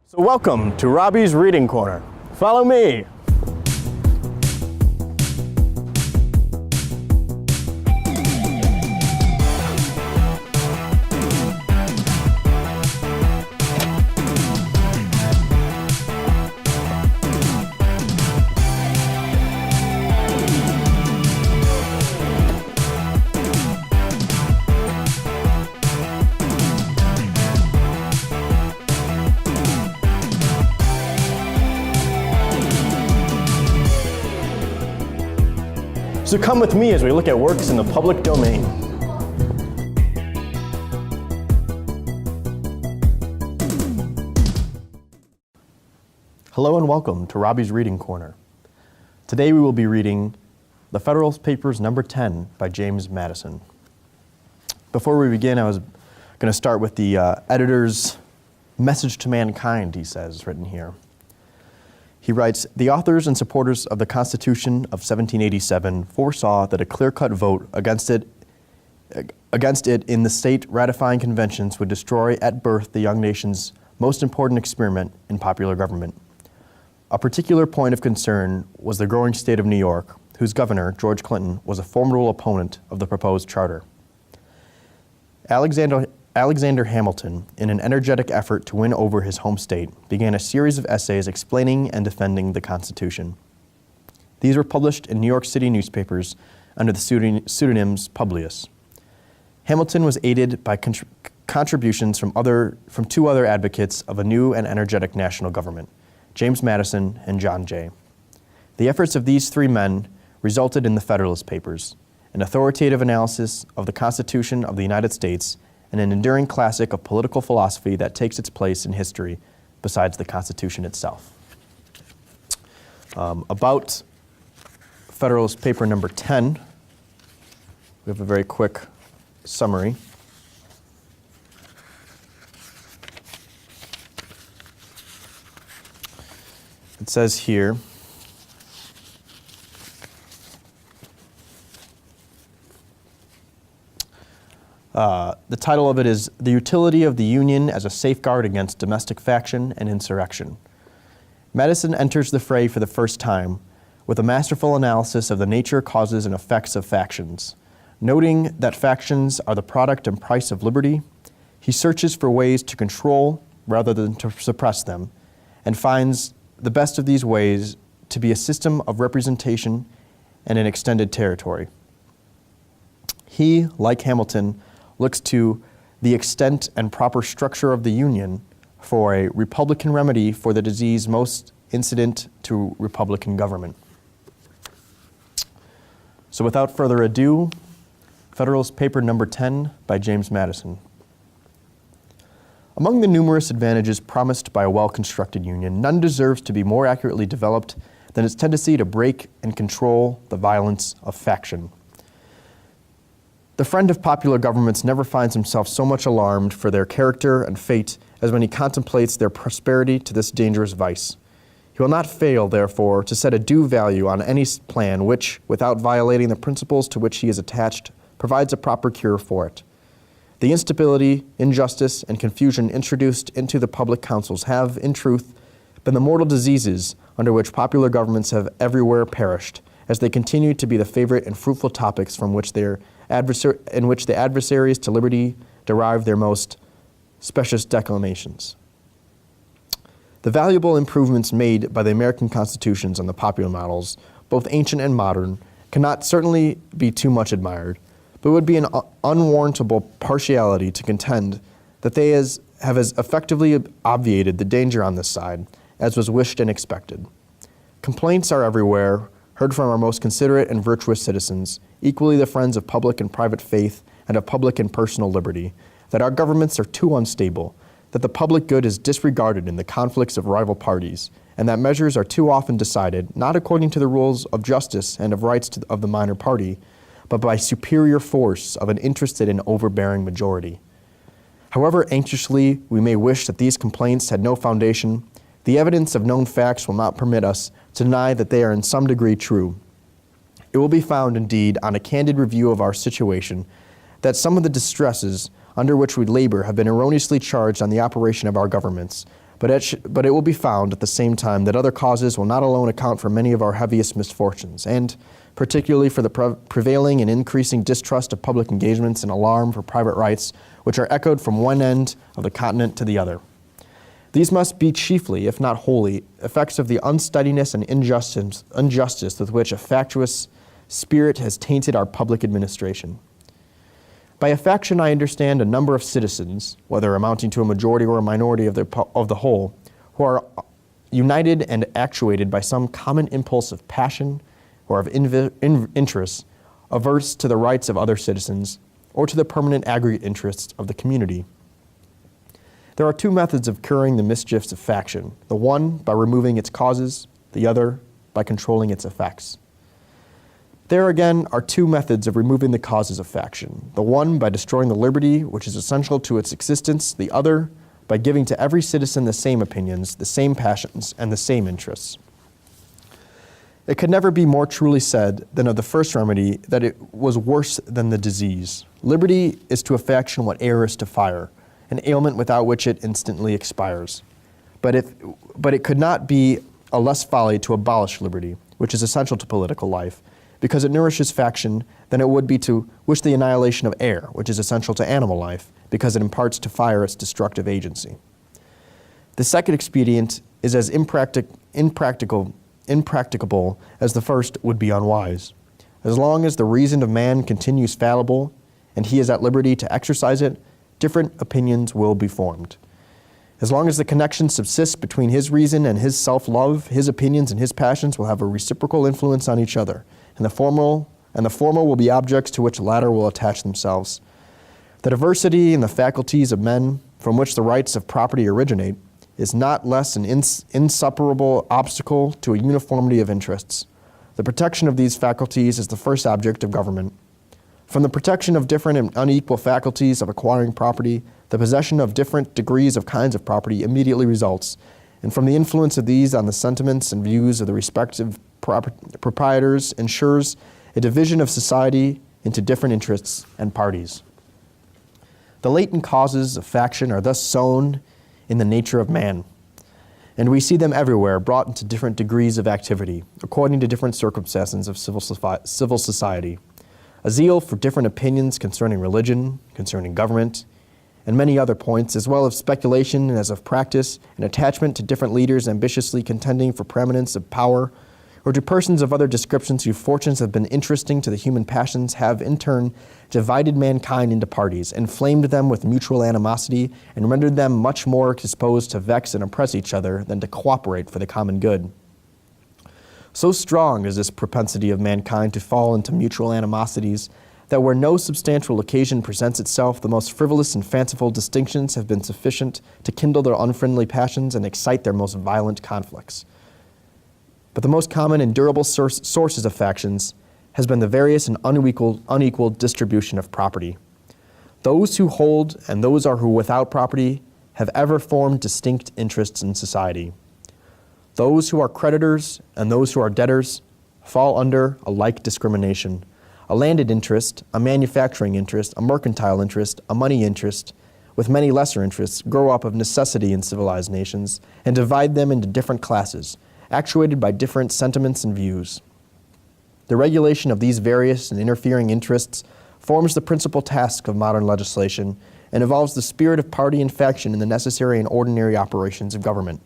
So welcome to Robbie's Reading Corner. Follow me. So come with me as we look at works in the public domain. Hello and welcome to Robbie's Reading Corner. Today we will be reading The Federalist Papers number 10 by James Madison. Before we begin, I was going to start with the editor's message to mankind, he says, written here. He writes, "The authors and supporters of the Constitution of 1787 foresaw that a clear-cut vote against it in the state ratifying conventions would destroy at birth the young nation's most important experiment in popular government. A particular point of concern was the growing state of New York, whose governor, George Clinton, was a formidable opponent of the proposed charter. Alexander Hamilton, in an energetic effort to win over his home state, began a series of essays explaining and defending the Constitution. These were published in New York City newspapers under the pseudonyms Publius. Hamilton was aided by contributions from two other advocates of a new and energetic national government, James Madison and John Jay. The efforts of these three men resulted in the Federalist Papers, an authoritative analysis of the Constitution of the United States and an enduring classic of political philosophy that takes its place in history besides the Constitution itself." About Federalist Paper number 10, we have a very quick summary. It says here, the title of it is "The Utility of the Union as a Safeguard Against Domestic Faction and Insurrection." Madison enters the fray for the first time with a masterful analysis of the nature, causes, and effects of factions. Noting that factions are the product and price of liberty, he searches for ways to control rather than to suppress them, and finds the best of these ways to be a system of representation and an extended territory. He, like Hamilton, looks to the extent and proper structure of the Union for a Republican remedy for the disease most incident to Republican government. So without further ado, Federalist Paper number 10 by James Madison. Among the numerous advantages promised by a well-constructed union, none deserves to be more accurately developed than its tendency to break and control the violence of faction. The friend of popular governments never finds himself so much alarmed for their character and fate as when he contemplates their prosperity to this dangerous vice. He will not fail, therefore, to set a due value on any plan which, without violating the principles to which he is attached, provides a proper cure for it. The instability, injustice, and confusion introduced into the public councils have, in truth, been the mortal diseases under which popular governments have everywhere perished, as they continue to be the favorite and fruitful topics from which in which the adversaries to liberty derive their most specious declamations. The valuable improvements made by the American constitutions on the popular models, both ancient and modern, cannot certainly be too much admired, but it would be an unwarrantable partiality to contend that they have as effectively obviated the danger on this side as was wished and expected. Complaints are everywhere heard from our most considerate and virtuous citizens, equally the friends of public and private faith and of public and personal liberty, that our governments are too unstable, that the public good is disregarded in the conflicts of rival parties, and that measures are too often decided not according to the rules of justice and of rights of the minor party, but by superior force of an interested and overbearing majority. However anxiously we may wish that these complaints had no foundation, the evidence of known facts will not permit us to deny that they are in some degree true. It will be found, indeed, on a candid review of our situation, that some of the distresses under which we labor have been erroneously charged on the operation of our governments, but it will be found at the same time that other causes will not alone account for many of our heaviest misfortunes, and particularly for the prevailing and increasing distrust of public engagements and alarm for private rights, which are echoed from one end of the continent to the other. These must be chiefly, if not wholly, effects of the unsteadiness and injustice with which a factious spirit has tainted our public administration. By a faction, I understand a number of citizens, whether amounting to a majority or a minority of the whole, who are united and actuated by some common impulse of passion or of interest, averse to the rights of other citizens or to the permanent aggregate interests of the community. There are two methods of curing the mischiefs of faction, the one by removing its causes, the other by controlling its effects. There again are two methods of removing the causes of faction, the one by destroying the liberty which is essential to its existence, the other by giving to every citizen the same opinions, the same passions, and the same interests. It could never be more truly said than of the first remedy that it was worse than the disease. Liberty is to a faction what air is to fire, an ailment without which it instantly expires. But it could not be a less folly to abolish liberty, which is essential to political life, because it nourishes faction, than it would be to wish the annihilation of air, which is essential to animal life, because it imparts to fire its destructive agency. The second expedient is as impracticable as the first would be unwise. As long as the reason of man continues fallible, and he is at liberty to exercise it, different opinions will be formed. As long as the connection subsists between his reason and his self-love, his opinions and his passions will have a reciprocal influence on each other, and the former will be objects to which the latter will attach themselves. The diversity in the faculties of men, from which the rights of property originate, is not less an insuperable obstacle to a uniformity of interests. The protection of these faculties is the first object of government. From the protection of different and unequal faculties of acquiring property, the possession of different degrees of kinds of property immediately results, and from the influence of these on the sentiments and views of the respective proprietors ensures a division of society into different interests and parties. The latent causes of faction are thus sown in the nature of man, and we see them everywhere brought into different degrees of activity, according to different circumstances of civil society. A zeal for different opinions concerning religion, concerning government, and many other points, as well as speculation as of practice, an attachment to different leaders ambitiously contending for preeminence of power, or to persons of other descriptions whose fortunes have been interesting to the human passions, have in turn divided mankind into parties, inflamed them with mutual animosity, and rendered them much more disposed to vex and oppress each other than to cooperate for the common good. So strong is this propensity of mankind to fall into mutual animosities that where no substantial occasion presents itself, the most frivolous and fanciful distinctions have been sufficient to kindle their unfriendly passions and excite their most violent conflicts. But the most common and durable sources of factions has been the various and unequal distribution of property. Those who hold and those who are without property have ever formed distinct interests in society. Those who are creditors and those who are debtors fall under a like discrimination. A landed interest, a manufacturing interest, a mercantile interest, a money interest, with many lesser interests, grow up of necessity in civilized nations and divide them into different classes, actuated by different sentiments and views. The regulation of these various and interfering interests forms the principal task of modern legislation and involves the spirit of party and faction in the necessary and ordinary operations of government.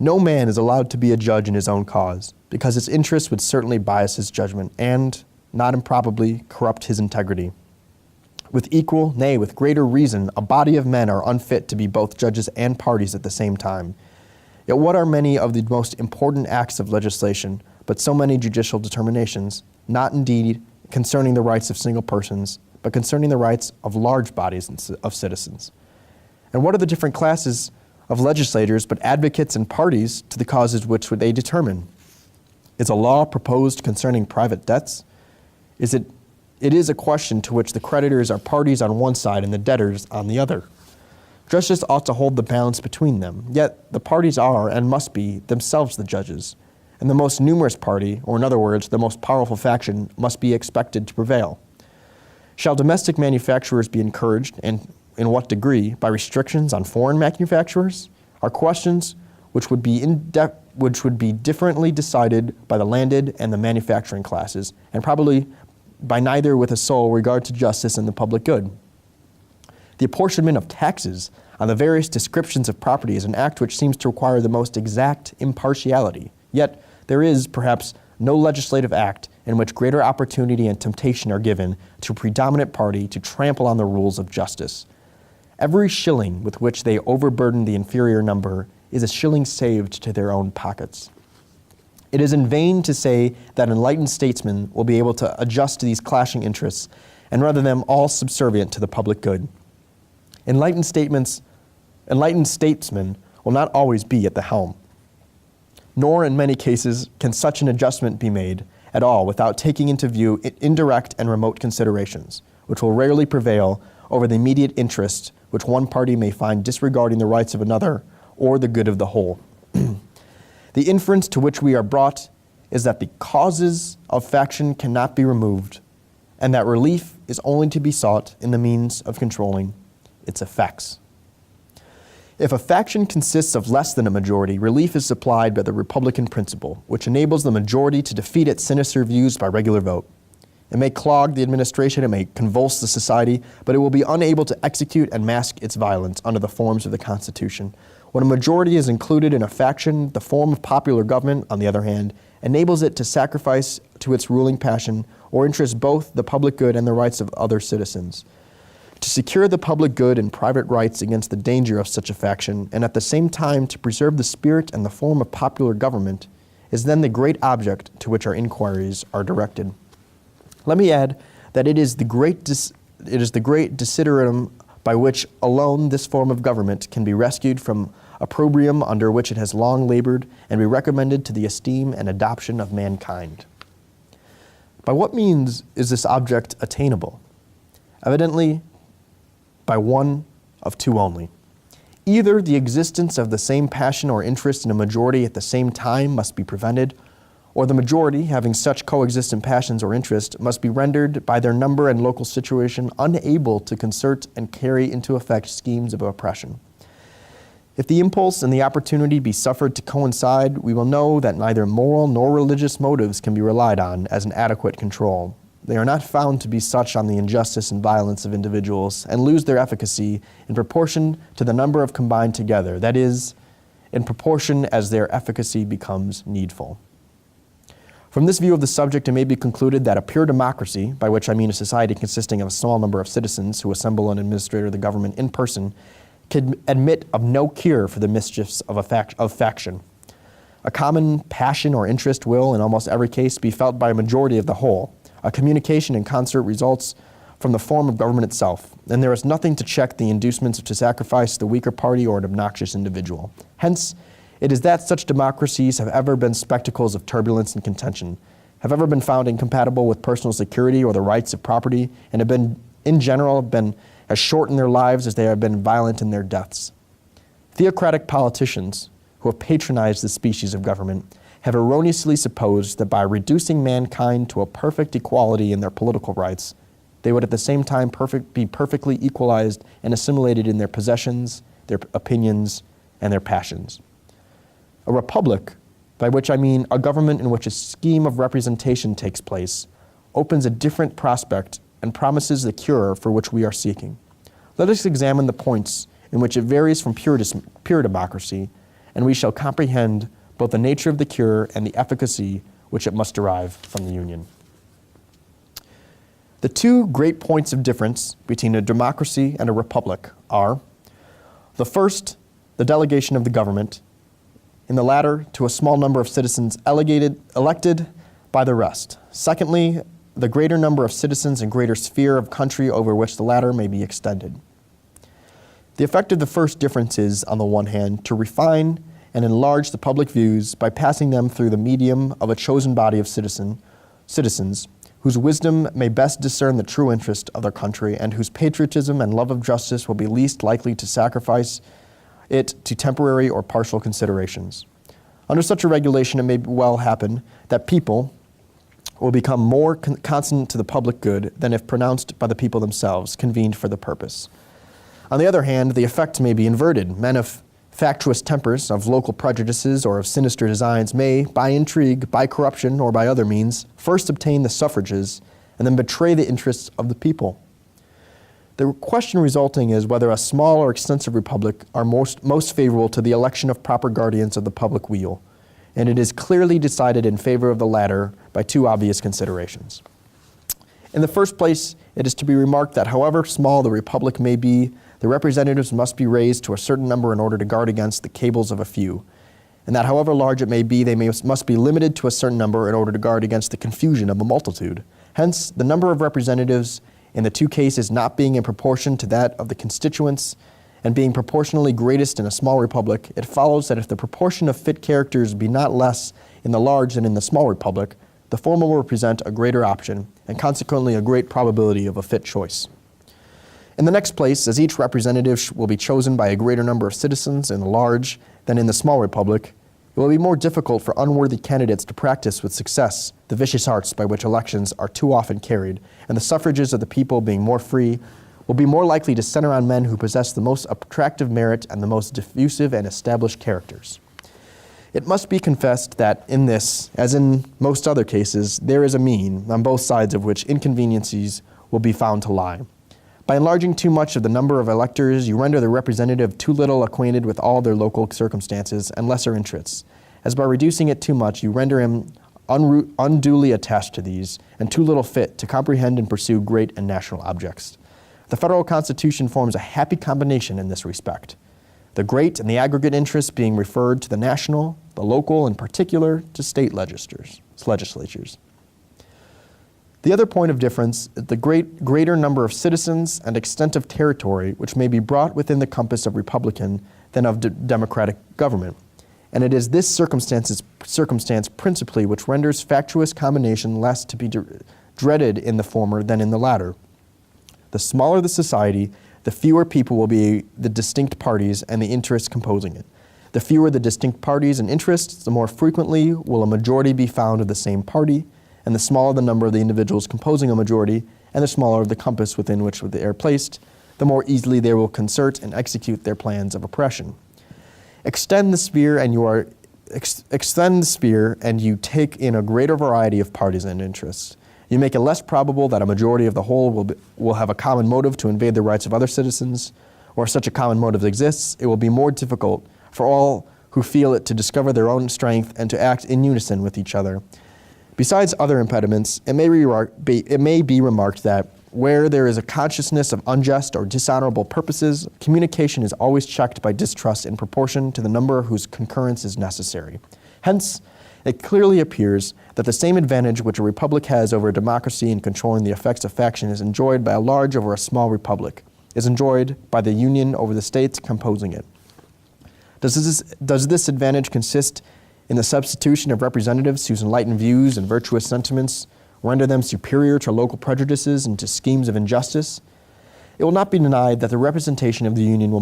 No man is allowed to be a judge in his own cause, because his interests would certainly bias his judgment and, not improbably, corrupt his integrity. With equal, nay, with greater reason, a body of men are unfit to be both judges and parties at the same time. Yet what are many of the most important acts of legislation, but so many judicial determinations, not indeed concerning the rights of single persons, but concerning the rights of large bodies of citizens? And what are the different classes of legislators but advocates and parties to the causes which they determine? Is a law proposed concerning private debts? It is a question to which the creditors are parties on one side and the debtors on the other. Justice ought to hold the balance between them, yet the parties are and must be themselves the judges, and the most numerous party, or in other words, the most powerful faction, must be expected to prevail. Shall domestic manufacturers be encouraged, and in what degree, by restrictions on foreign manufacturers? are questions which would be differently decided by the landed and the manufacturing classes, and probably by neither with a sole regard to justice and the public good. The apportionment of taxes on the various descriptions of property is an act which seems to require the most exact impartiality. Yet there is, perhaps, no legislative act in which greater opportunity and temptation are given to a predominant party to trample on the rules of justice. Every shilling with which they overburden the inferior number is a shilling saved to their own pockets. It is in vain to say that enlightened statesmen will be able to adjust to these clashing interests and render them all subservient to the public good. Enlightened statesmen will not always be at the helm, nor in many cases can such an adjustment be made at all without taking into view indirect and remote considerations, which will rarely prevail over the immediate interest which one party may find disregarding the rights of another or the good of the whole. The inference to which we are brought is that the causes of faction cannot be removed, and that relief is only to be sought in the means of controlling its effects. If a faction consists of less than a majority, relief is supplied by the Republican principle, which enables the majority to defeat its sinister views by regular vote. It may clog the administration, it may convulse the society, but it will be unable to execute and mask its violence under the forms of the Constitution. When a majority is included in a faction, the form of popular government, on the other hand, enables it to sacrifice to its ruling passion or interest both the public good and the rights of other citizens. To secure the public good and private rights against the danger of such a faction, and at the same time to preserve the spirit and the form of popular government, is then the great object to which our inquiries are directed. Let me add that it is the great desideratum by which alone this form of government can be rescued from opprobrium under which it has long labored and be recommended to the esteem and adoption of mankind. By what means is this object attainable? Evidently, by one of two only. Either the existence of the same passion or interest in a majority at the same time must be prevented, or the majority, having such coexistent passions or interest, must be rendered by their number and local situation unable to concert and carry into effect schemes of oppression. If the impulse and the opportunity be suffered to coincide, we will know that neither moral nor religious motives can be relied on as an adequate control. They are not found to be such on the injustice and violence of individuals, and lose their efficacy in proportion to the number of combined together, that is, in proportion as their efficacy becomes needful. From this view of the subject, it may be concluded that a pure democracy, by which I mean a society consisting of a small number of citizens who assemble and administer the government in person, can admit of no cure for the mischiefs of faction. A common passion or interest will, in almost every case, be felt by a majority of the whole. A communication in concert results from the form of government itself, and there is nothing to check the inducements to sacrifice the weaker party or an obnoxious individual. Hence, it is that such democracies have ever been spectacles of turbulence and contention, have ever been found incompatible with personal security or the rights of property, and have been, in general, as short in their lives as they have been violent in their deaths. Theocratic politicians who have patronized this species of government have erroneously supposed that by reducing mankind to a perfect equality in their political rights, they would at the same time be perfectly equalized and assimilated in their possessions, their opinions, and their passions. A republic, by which I mean a government in which a scheme of representation takes place, opens a different prospect and promises the cure for which we are seeking. Let us examine the points in which it varies from pure democracy, and we shall comprehend both the nature of the cure and the efficacy which it must derive from the union. The two great points of difference between a democracy and a republic are, the first, the delegation of the government, in the latter, to a small number of citizens elected by the rest. Secondly, the greater number of citizens and greater sphere of country over which the latter may be extended. The effect of the first difference is, on the one hand, to refine and enlarge the public views by passing them through the medium of a chosen body of citizens whose wisdom may best discern the true interest of their country and whose patriotism and love of justice will be least likely to sacrifice it to temporary or partial considerations. Under such a regulation, it may well happen that people will become more consonant to the public good than if pronounced by the people themselves, convened for the purpose. On the other hand, the effect may be inverted. Men of Factious tempers of local prejudices or of sinister designs may, by intrigue, by corruption, or by other means, first obtain the suffrages and then betray the interests of the people. The question resulting is whether a small or extensive republic are most favorable to the election of proper guardians of the public weal, and it is clearly decided in favor of the latter by two obvious considerations. In the first place, it is to be remarked that however small the republic may be, the representatives must be raised to a certain number in order to guard against the cables of a few, and that however large it may be, they must be limited to a certain number in order to guard against the confusion of a multitude. Hence, the number of representatives in the two cases not being in proportion to that of the constituents and being proportionally greatest in a small republic, it follows that if the proportion of fit characters be not less in the large than in the small republic, the former will represent a greater option and consequently a great probability of a fit choice. In the next place, as each representative will be chosen by a greater number of citizens in the large than in the small republic, it will be more difficult for unworthy candidates to practice with success the vicious arts by which elections are too often carried, and the suffrages of the people being more free will be more likely to center on men who possess the most attractive merit and the most diffusive and established characters. It must be confessed that in this, as in most other cases, there is a mean on both sides of which inconveniencies will be found to lie. By enlarging too much of the number of electors, you render the representative too little acquainted with all their local circumstances and lesser interests, as by reducing it too much, you render him unduly attached to these and too little fit to comprehend and pursue great and national objects. The federal Constitution forms a happy combination in this respect, the great and the aggregate interests being referred to the national, the local, in particular to state legislatures. The other point of difference is the greater number of citizens and extent of territory which may be brought within the compass of Republican than of democratic government. And it is this circumstance principally which renders factious combination less to be dreaded in the former than in the latter. The smaller the society, the fewer people will be the distinct parties and the interests composing it. The fewer the distinct parties and interests, the more frequently will a majority be found of the same party, and the smaller the number of the individuals composing a majority, and the smaller the compass within which they are placed, the more easily they will concert and execute their plans of oppression. Extend the sphere and you take in a greater variety of parties and interests. You make it less probable that a majority of the whole will have a common motive to invade the rights of other citizens, or if such a common motive exists, it will be more difficult for all who feel it to discover their own strength and to act in unison with each other. Besides other impediments, it may be remarked that where there is a consciousness of unjust or dishonorable purposes, communication is always checked by distrust in proportion to the number whose concurrence is necessary. Hence, it clearly appears that the same advantage which a republic has over a democracy in controlling the effects of faction is enjoyed by a large over a small republic, is enjoyed by the union over the states composing it. Does this advantage consist in the substitution of representatives whose enlightened views and virtuous sentiments render them superior to local prejudices and to schemes of injustice? It will not be denied that the representation of the Union will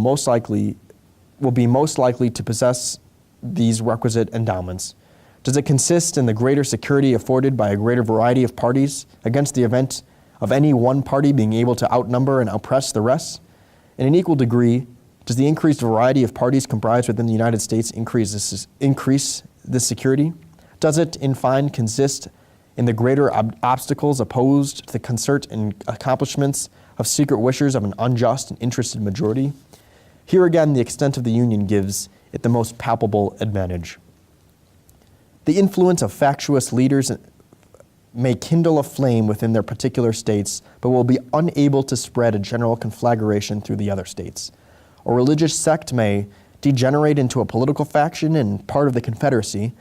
be most likely to possess these requisite endowments. Does it consist in the greater security afforded by a greater variety of parties against the event of any one party being able to outnumber and oppress the rest? In an equal degree, does the increased variety of parties comprised within the United States increase this security? Does it, in fine, consist in the greater obstacles opposed to the concert and accomplishments of secret wishes of an unjust and interested majority? Here again, the extent of the Union gives it the most palpable advantage. The influence of factious leaders may kindle a flame within their particular states, but will be unable to spread a general conflagration through the other states. A religious sect may degenerate into a political faction and part of the Confederacy,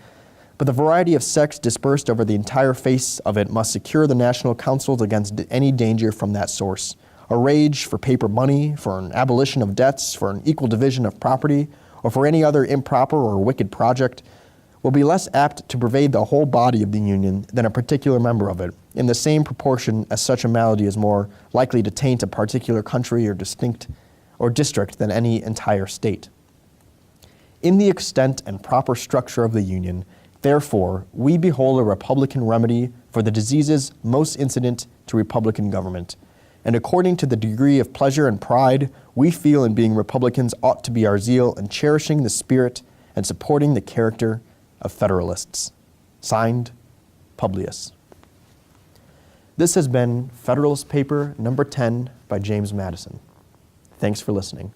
but the variety of sects dispersed over the entire face of it must secure the national councils against any danger from that source. A rage for paper money, for an abolition of debts, for an equal division of property, or for any other improper or wicked project will be less apt to pervade the whole body of the Union than a particular member of it, in the same proportion as such a malady is more likely to taint a particular country or district than any entire state. In the extent and proper structure of the Union, therefore, we behold a republican remedy for the diseases most incident to republican government. and according to the degree of pleasure and pride we feel in being Republicans ought to be our zeal in cherishing the spirit and supporting the character of Federalists. Signed, Publius. This has been Federalist Paper number 10 by James Madison. Thanks for listening.